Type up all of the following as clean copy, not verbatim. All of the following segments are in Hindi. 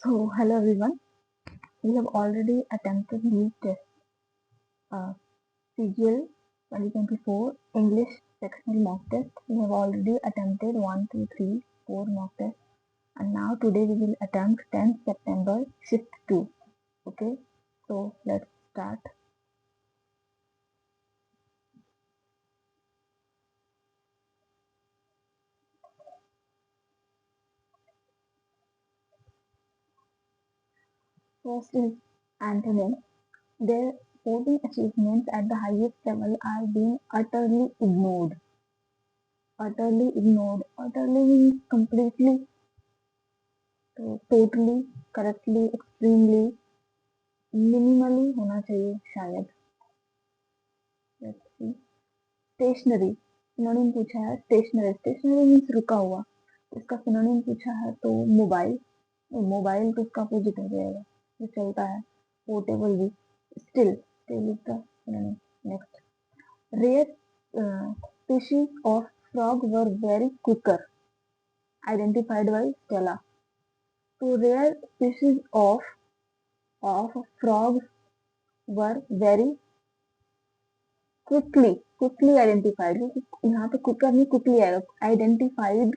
So, hello everyone. We have already attempted these tests. CGL 2024 English sectional mock test. We have already attempted 1, 2, 3, 4 mock tests. And now today we will attempt 10th September shift 2. Okay. So, let's start. First is antonym. Their sporting achievements at the highest level are being utterly ignored. Utterly ignored. Utterly means completely, totally, correctly, extremely, minimally होना चाहिए शायद. Let's see. स्टेशनरी सिनोनिम पूछा है. स्टेशनरी मीन्स रुका हुआ. इसका सिनोनिम पूछा है तो मोबाइल. मोबाइल तो उसका अपोजिट हो जाएगा जो चलता है. पोर्टेबल भी. Still is the synonym. Next. Rare species of frog were very quicker identified by Stella. तो rare species of frogs were very quickly identified. यहाँ पे क्विकर नहीं क्विकली आइडेंटिफाइड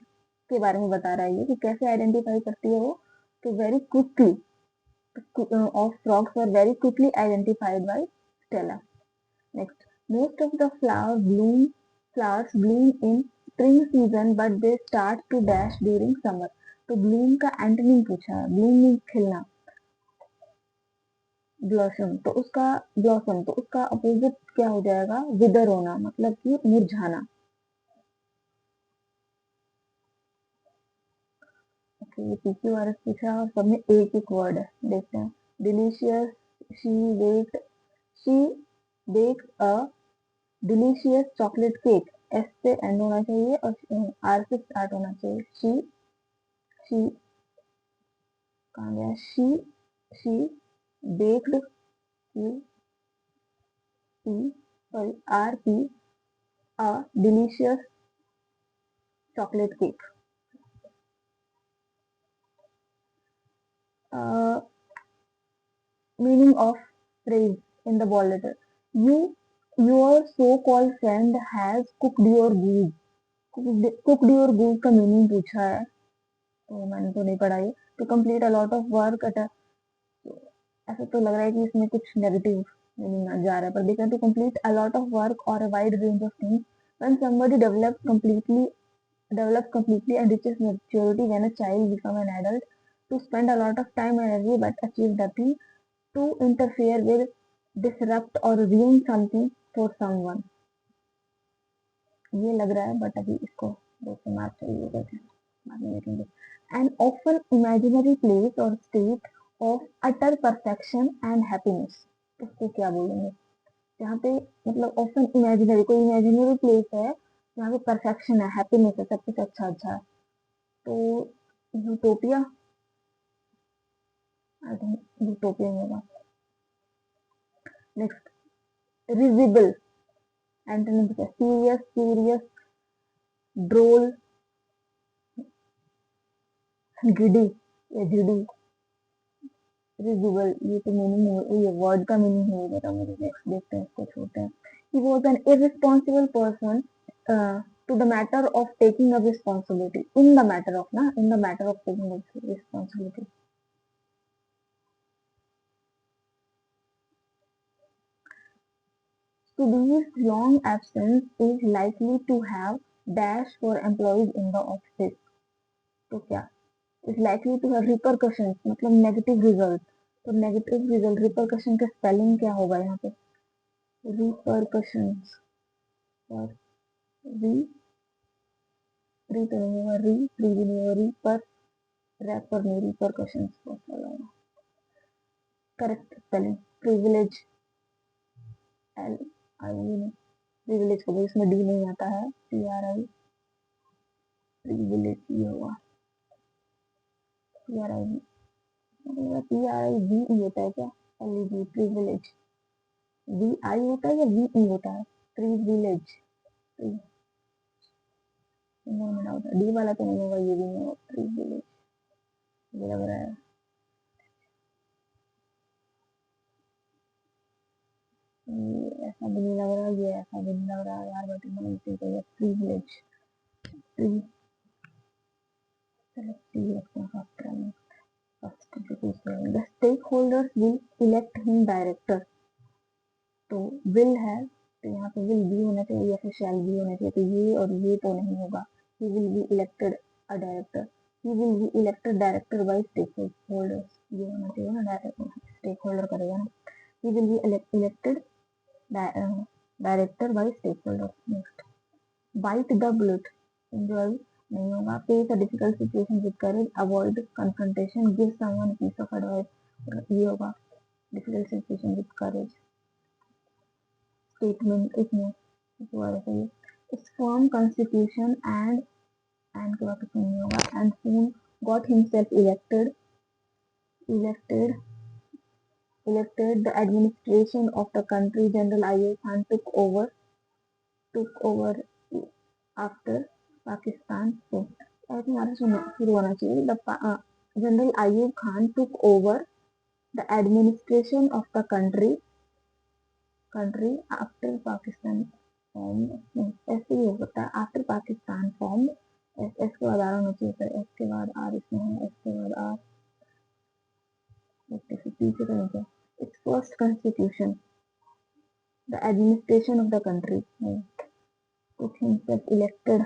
के बारे में बता रहा है ये कि कैसे आइडेंटिफाई करती है वो. तो very quickly of frogs were very quickly identified by Stella. Next. Most of the flowers bloom in spring season but they start to dash during summer. तो ब्लूम का एंटोनिम पूछा है. ब्लूम मीन्स खिलना. ब्लॉसम तो उसका अपोजिट क्या हो जाएगा. विदर होना मतलब कि मुरझाना. ओके. ये PQRS पूछा और सब में एक एक वर्ड है. देखते हैं. Delicious. She baked she baked a delicious chocolate cake. S से एंड होना चाहिए और आर से स्टार्ट होना चाहिए. शी कहाँ गया. She baked. U P sorry R P a delicious chocolate cake. Meaning of phrase in the ball letter. Your so-called friend has cooked your goose. Cooked your goose का मीनिंग पूछा है तो मैंने तो नहीं पढ़ा ये. To complete a lot of work at a. ऐसा तो लग रहा है कि इसमें कुछ नेगेटिव मीनिंग जा रहा है पर देखा. To complete a lot of work or a wide range of things when somebody develops completely and reaches maturity. When a child become an adult, to spend a lot of time and energy but achieve nothing. To interfere with, disrupt or ruin something for someone. ये लग रहा है बट अभी इसको देखते मार्क चाहिए देखें. बाद में देखेंगे. An often imaginary place or state of utter perfection and happiness. इसको क्या बोलेंगे. जहाँ पे मतलब ऑफन इमेजिनरी कोई इमेजिनरी प्लेस है जहाँ पे परफेक्शन है, हैप्पीनेस है, सब कुछ अच्छा अच्छा है. तो यूटोपिया. आई थिंक यूटोपिया होगा. नेक्स्ट. रिजिबल एंटोनिम है. सीरियस, क्यूरियस, ड्रोल, गिडी या जिडी. रिजिबल ये तो मीनिंग हो, ये वर्ड का मीनिंग हो गया मुझे. नेक्स्ट देखते हैं इसको छोड़ते हैं. He was an irresponsible person to the matter of taking a responsibility. In the matter of ना in the matter of taking responsibility. Sudhir's long absence is likely to have dash for employees in the office. तो क्या. is likely to have repercussions मतलब नेगेटिव रिजल्ट. तो नेगेटिव रिजल्ट रिपरकशन का स्पेलिंग क्या होगा यहाँ पे. रिपरकशंस और री री तो नहीं होगा. री री भी नहीं होगा. री पर रैपर नहीं. रिपरकशंस को लगाना. Correct spelling. Privilege. L I नहीं. प्रिविलेज को भी इसमें डी नहीं आता है. PRI. प्रिविलेज ये होगा. PRI PRI VE होता है क्या. L privilege. VI होता है या VE होता है. प्रिविलेज. डी वाला तो नहीं होगा. ये भी नहीं होगा. प्रिविलेज ये लग रहा है. ये ऐसा भी नहीं लग रहा, ये ऐसा भी नहीं लग रहा यार, बट मैं इसे प्रिविलेज, चलो प्री रखते हैं आफ्टर में। The stakeholders will elect him director, तो विल है तो यहाँ पे विल भी होना चाहिए या फिर शैल भी होना चाहिए, तो ये और ये तो नहीं होगा। He will be elected a director, he will be elected director by stakeholders, ये होना चाहिए ना, डायरेक्टर स्टेक होल्डर करेगा ना। He will be elected director by stakeholders. Next, bite the bullet, enjoy नहीं होगा। Face a difficult situation with courage, avoid confrontation, give someone piece of advice, ये होगा difficult situation with courage. Statement इसमें दोबारा से इट्स फॉर्म कॉन्स्टिट्यूशन एंड के बाद कुछ नहीं होगा। And soon got himself elected elected the administration of the country. General Ayub Khan took over after Pakistan. So ऐसे हमारा शुरू होना चाहिए। General Ayub Khan took over the administration of the country after Pakistan formed. ऐसे ही हो सकता है after Pakistan formed। एस के बाद आर होना चाहिए, फिर एस के बाद आर इसमें है, एस के बाद आर पीछे करें क्या। It's first constitution, the administration of the country, took himself elected,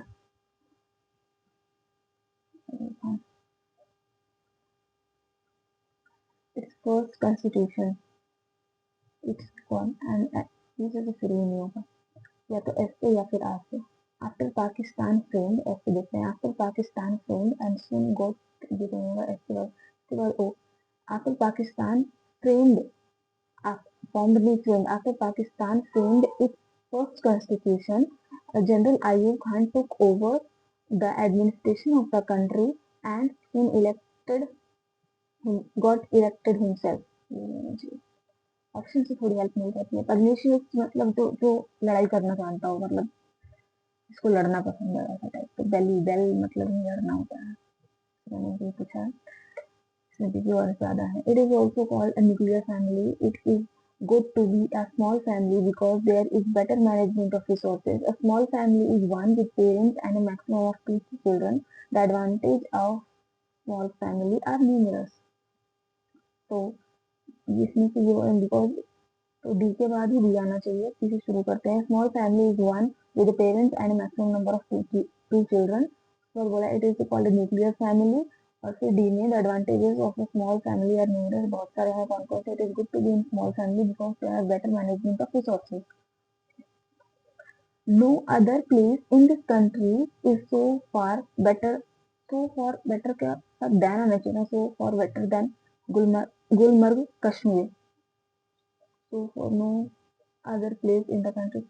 its first constitution, its one and पीछे से शुरू ही नहीं होगा, या तो एस से या फिर आर से। आफ्टर पाकिस्तान फ्रेंड, ऐसे देखते हैं, after Pakistan friend and soon got, ये तो होगा एस के बाद O. After Pakistan friend, formed the frame, after Pakistan framed its first constitution, General Ayub Khan took over the administration of the country and soon got elected himself। Option से थोड़ी हेल्प मिल जाती है। पग्नेशियस मतलब जो जो लड़ाई करना जानता हो, मतलब इसको लड़ना पसंद है ऐसा टाइप। तो बेली बेल मतलब नहीं लड़ना होता है, मैंने ये पूछा है, इसमें भी और ज्यादा है। It is also called a nuclear family. It is good to be a small family because there is better management of resources. A small family is one with parents and a maximum of 2 children. The advantage of small family are numerous. तो इसमें से ये बिकॉज, तो डी के बाद ही डी आना चाहिए, इसे शुरू करते हैं। Small family is one with parents and maximum number of two children. और बोला it is called nuclear family. और फिर डी में the advantages of a small family are numerous, बहुत सारे हैं। कौन कौन से? It is good to be in small family because they have better management of resources. No other place in this country is so far better, so for better क्या सब दैन आना चाहिए ना, सो for better than Gulmarg Kashmir. So for no other place in the country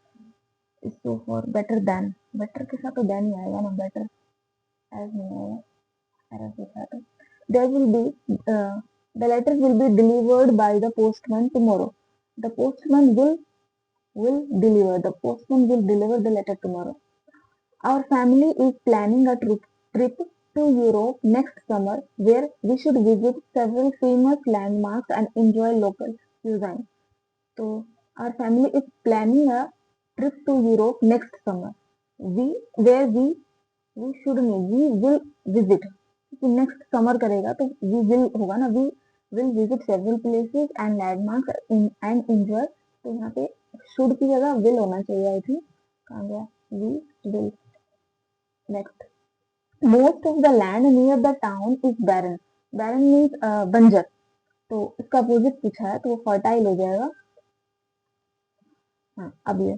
is so for better than, better के साथ तो than ही आएगा ना, better as नहीं आएगा, error के साथ। There will be the letter will be delivered by the postman tomorrow. The postman will deliver the letter tomorrow. Our family is planning a trip to Europe next summer where we should visit several famous landmarks and enjoy local cuisine. So our family is planning a trip to Europe next summer. Where we should नहीं, we will visit। तो next summer करेगा तो we will होगा ना, we will visit several places and landmarks and enjoy। तो यहाँ पे should की जगह will होना चाहिए, आई थिंक। कहाँ गया? we will। next, most of the land near the town is barren। barren means बंजर, तो इसका अपोजिट पूछा है तो वो fertile हो जाएगा। हाँ, अब ये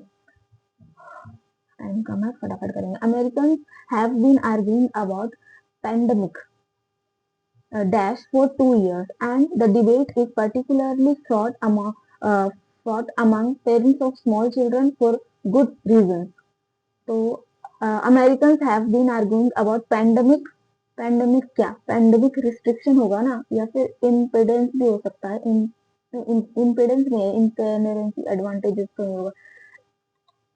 टाइम कम है, फटाफट करेंगे। American have been arguing about pandemic dash for 2 years and the debate is particularly fraught among parents of small children for good reasons। तो American have been arguing about pandemic, pandemic क्या, पैंडेमिक रिस्ट्रिक्शन होगा ना, या फिर इम्पिडेंस भी हो सकता है। इम्पिडेंस नहीं है, इनकरेंसी एडवांटेजेस तो होगा।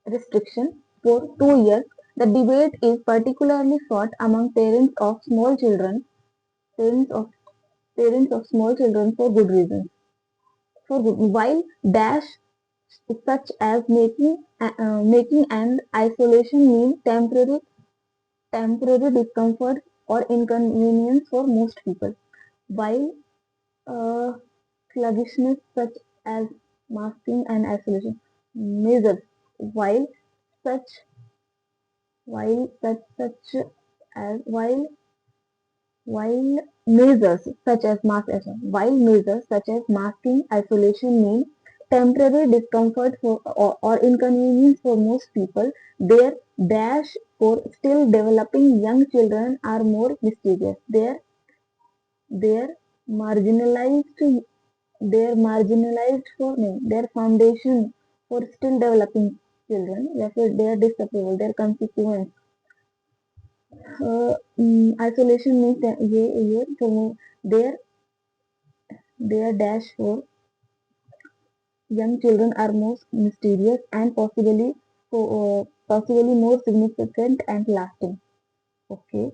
restriction for 2 years. The debate is particularly fought among parents of small children, parents of parents of small children for good reasons. For good, while dash such as making and isolation mean temporary discomfort or inconvenience for most people, while uh, sluggishness such as masking and isolation measures, while such such as while measures such as while measures such as masking isolation mean temporary discomfort or inconvenience for most people, their dash for still developing young children are more mysterious. Their marginalized their foundation for still developing children, therefore their disapproval, their consequence. Isolation means that ये तो their dash for young children are most mysterious and possibly more significant and lasting. Okay,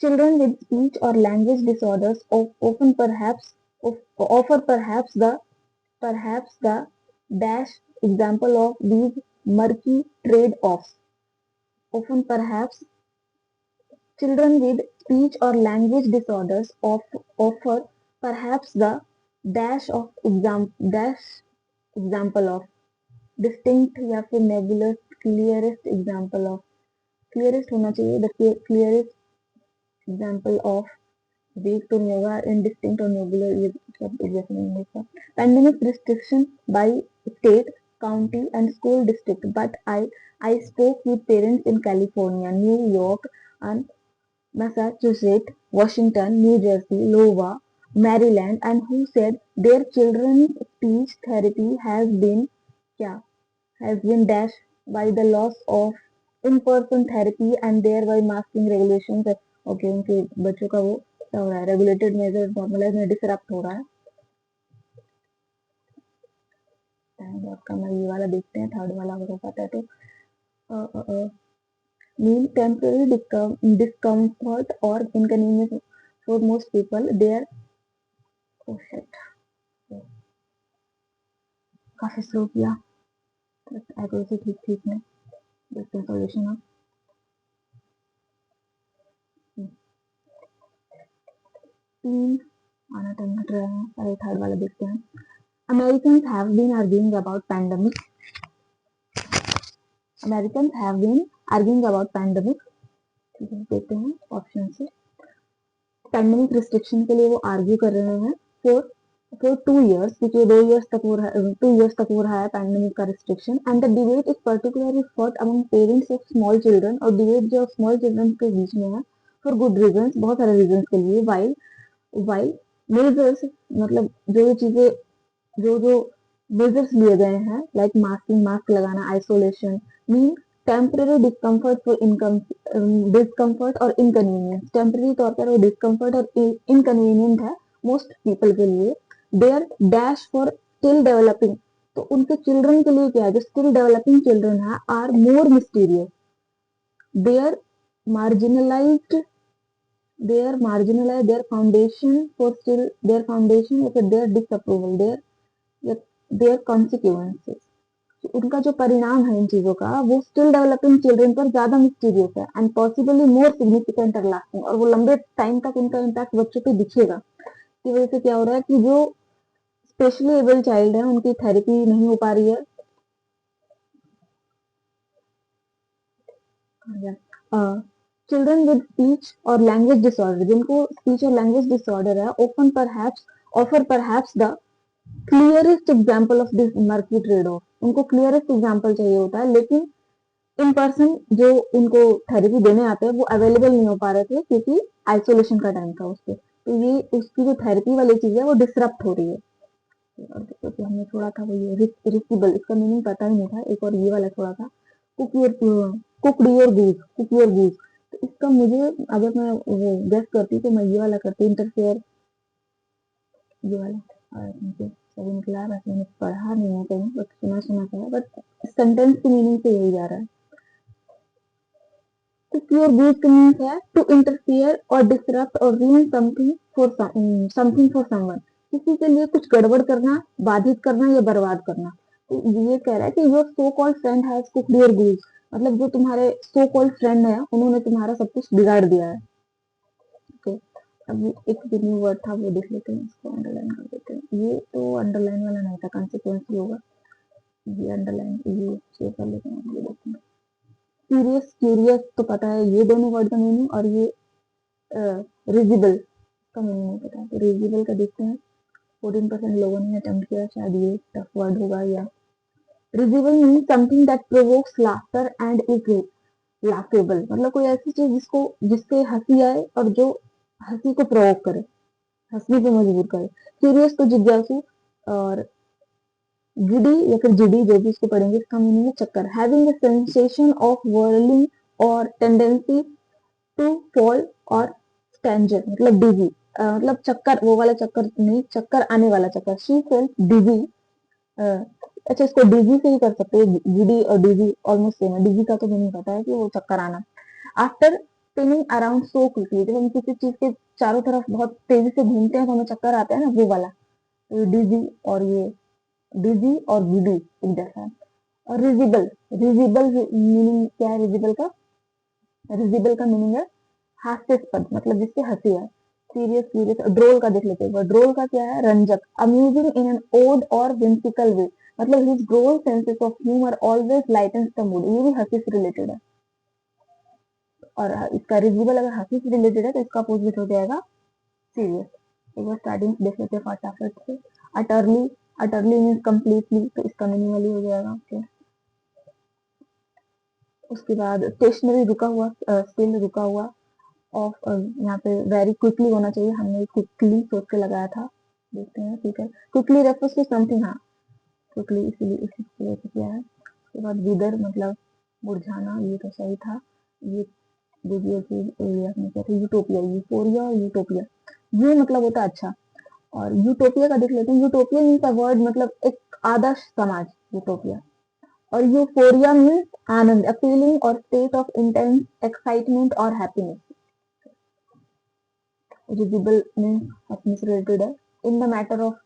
children with speech or language disorders often offer perhaps the dash example of these murky trade-offs. Often perhaps children with speech or language disorders offer perhaps the dash example of distinct या फिर nebulous clearest example of clearest होना चाहिए the clearest example of weak तो नहीं होगा indistinct और nebular ये सब एक जैसे नहीं होगा pandemic restriction by state county and school district but I spoke with parents in California, New York and Massachusetts, Washington, New Jersey, Iowa, Maryland, and who said their children's speech therapy क्या has been dashed by the loss of in-person therapy and thereby masking regulations. Okay, उनके बच्चों का वो क्या हो रहा है regulated measures normalize में disrupt हो रहा है. का मैं ये वाला देखते हैं थर्ड वाला अगर हो पाता है तो mean temporary discomfort or inconvenience for most people. Their oh shit, काफी स्लो किया एक्यूरेसी ठीक ठीक में देखते हैं सॉल्यूशन अब तीन आना टाइम हट रहा है अरे थर्ड वाला देखते हैं Americans have been arguing about pandemic Americans have been arguing about pandemic ठीक है देखते हैं ऑप्शन से पैंडेमिक रिस्ट्रिक्शन के लिए वो आर्ग्यू कर रहे हैं फॉर 2 years क्योंकि 2 years तक हो रहा है 2 years तक हो रहा है पैंडेमिक का restriction and the debate is particularly fought among parents of small children और डिबेट जो स्मॉल चिल्ड्रन के बीच में है फॉर गुड रीजंस बहुत सारे रीजंस के लिए वाइल मेजर्स मतलब जो चीजें जो मेजर्स लिए गए हैं लाइक मास्क लगाना isolation mean temporary discomfort for income discomfort और इनकन्वीनियंस टेम्पररी तौर पर वो डिस्कम्फर्ट और इनकन्वीनियंट है मोस्ट पीपल के लिए there dash for still developing तो उनके चिल्ड्रन के लिए क्या है जो स्टिल डेवलपिंग चिल्ड्रन है are more mysterious their marginalized their foundation for still their foundation or their disapproval their consequences उनका जो परिणाम है इन चीजों का वो स्टिल डेवलपिंग चिल्ड्रन पर ज्यादा मिस्टीरियस है एंड पॉसिबली मोर सिग्निफिकेंट और लास्टिंग और वो लंबे टाइम तक उनका इम्पैक्ट बच्चों पे दिखेगा की वजह से क्या हो रहा है कि जो स्पेशली एबल चाइल्ड है उनकी थेरेपी नहीं हो पा रही है चिल्ड्रन विद स्पीच और लैंग्वेज डिसऑर्डर जिनको स्पीच और लैंग्वेज डिसऑर्डर है offer perhaps the clearest example of this murky trade off उनको क्लियरेस्ट एग्जाम्पल चाहिए होता है लेकिन इन पर्सन जो उनको थेरेपी देने आते हैं वो अवेलेबल नहीं हो पा रहे थे क्योंकि आइसोलेशन का टाइम था उसके तो ये उसकी जो थेरेपी वाली चीज है वो डिसरप्ट हो रही है और तो हमने छोड़ा था वो ये रिसिबल इसका मीनिंग पता ही नहीं था एक और ये वाला छोड़ा था कुक योर गूज तो इसका मुझे अगर मैं वो गेस करती तो मैं ये वाला करती इंटरफेयर ये वाला मुझे सही निकला वैसे मैंने पढ़ा नहीं है कहीं बट सुना था बट सेंटेंस की मीनिंग से यही जा रहा है कुक योर गूज का मीनिंग है टू इंटरफेयर और डिसरप्ट और रूइन समथिंग फॉर समवन किसी के लिए कुछ गड़बड़ करना बाधित करना या बर्बाद करना तो ये कह रहा है कि your so called friend has cooked your goose, मतलब जो तुम्हारे सो कॉल्ड फ्रेंड है उन्होंने तुम्हारा सब कुछ बिगाड़ दिया है। ओके, अब एक जो न्यू वर्ड था वो देख लेते हैं, इसको अंडरलाइन कर देते हैं। ये तो अंडरलाइन वाला नहीं था, कंसिक्वेंस होगा। ये अंडरलाइन ये शेयर कर लेते हैं, ये देखते हैं। क्यूरियस, क्यूरियस तो पता है ये दोनों वर्ड का मीनिंग, और ये रिजिबल का मीनिंग नहीं पता, तो रिजिबल का देखते हैं। 14% लोगों ने अटेम्प्ट किया, शायद ये टफ वर्ड होगा। या risible mean something that provokes laughter and is laughable, मतलब कोई ऐसी चीज जिसको जिससे हंसी आए और जो हंसी को प्रोवोक करे, हंसने पे मजबूर करे। क्यूरियस तो जिज्ञासु, और गिडी या फिर जिडी जो भी इसको पढ़ेंगे इसका मीनिंग है चक्कर। Having the sensation of whirling और टेंडेंसी टू फॉल और स्टैंजर, मतलब डिजी, मतलब चक्कर वो वाला चक्कर नहीं, चक्कर आने वाला चक्कर। शी फेल्ट डिजी। अच्छा, इसको डिजी से ही कर सकते हैं, गिडी और डिजी ऑलमोस्ट सेम है। डिजी का तो मीनिंग पता है कि वो चक्कर आना। After spinning around so quickly, जब हम किसी चीज के चारों तरफ बहुत तेजी से घूमते हैं तो हमें चक्कर आता है ना, वो वाला। तो डिजी और ये डिजी और गिडी एक जैसा है। और रिजिबल, रिजिबल मीनिंग क्या है रिजिबल का? रिजिबल का मीनिंग है हास्यास्पद, मतलब जिससे हंसी है। Serious, serious. ड्रोल का देख लेते हैं, ड्रोल का क्या है? रंजक, अम्यूजिंग इन एन ओड और whimsical वे, मतलब his droll senses of humour always lightens the mood, ये भी हंसी से रिलेटेड है। और इसका रिजिबल अगर हंसी से रिलेटेड है तो इसका अपोजिट हो जाएगा सीरियस। एक बार स्टार्टिंग देख लेते हैं फटाफट से। अटरली, अटरली मीन्स कम्प्लीटली, तो इसका मीनिंग वाली हो जाएगा। ओके, उसके बाद स्टेशनरी, रुका हुआ, स्टिल, रुका हुआ। ऑफ, यहाँ पे वेरी क्विकली होना चाहिए, हमने क्विकली सोच के लगाया था। देखते हैं, ठीक है। क्विकली रेफर्स टू समथिंग, हाँ क्विकली इसीलिए इसी वजह से किया है। उसके बाद विदर मतलब मुरझाना, ये तो सही था। ये देखिए चीज ये आपने क्या था, यूटोपिया, यूफोरिया और यूटोपिया, ये मतलब होता है अच्छा। और यूटोपिया का देख लेते हैं। यूटोपिया मीन्स अ वर्ड, मतलब एक आदर्श समाज, यूटोपिया। और euphoria means Anand, a feeling और स्टेट ऑफ इंटेंस एक्साइटमेंट और हैप्पीनेस। रिजिबल मीन्स अपने से रिलेटेड है। इन द मैटर ऑफ,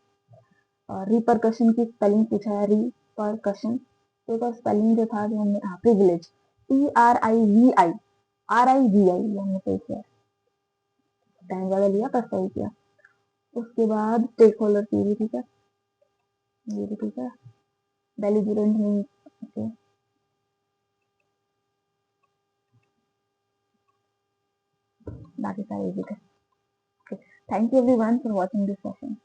रिपरकशन की स्पेलिंग पूछा है, रिपरकशन, तो इसका स्पेलिंग जो था, जो हमने, हाँ प्रिविलेज, PRIVI, RIVI, ये हमने सही किया, टाइम ज्यादा लिया पर सही किया। उसके बाद स्टेक होल्डर की भी ठीक है, ये भी ठीक है। बेलिजरेंट मीन्स, ओके, बाकी सारे ठीक है। Thank you everyone for watching this session.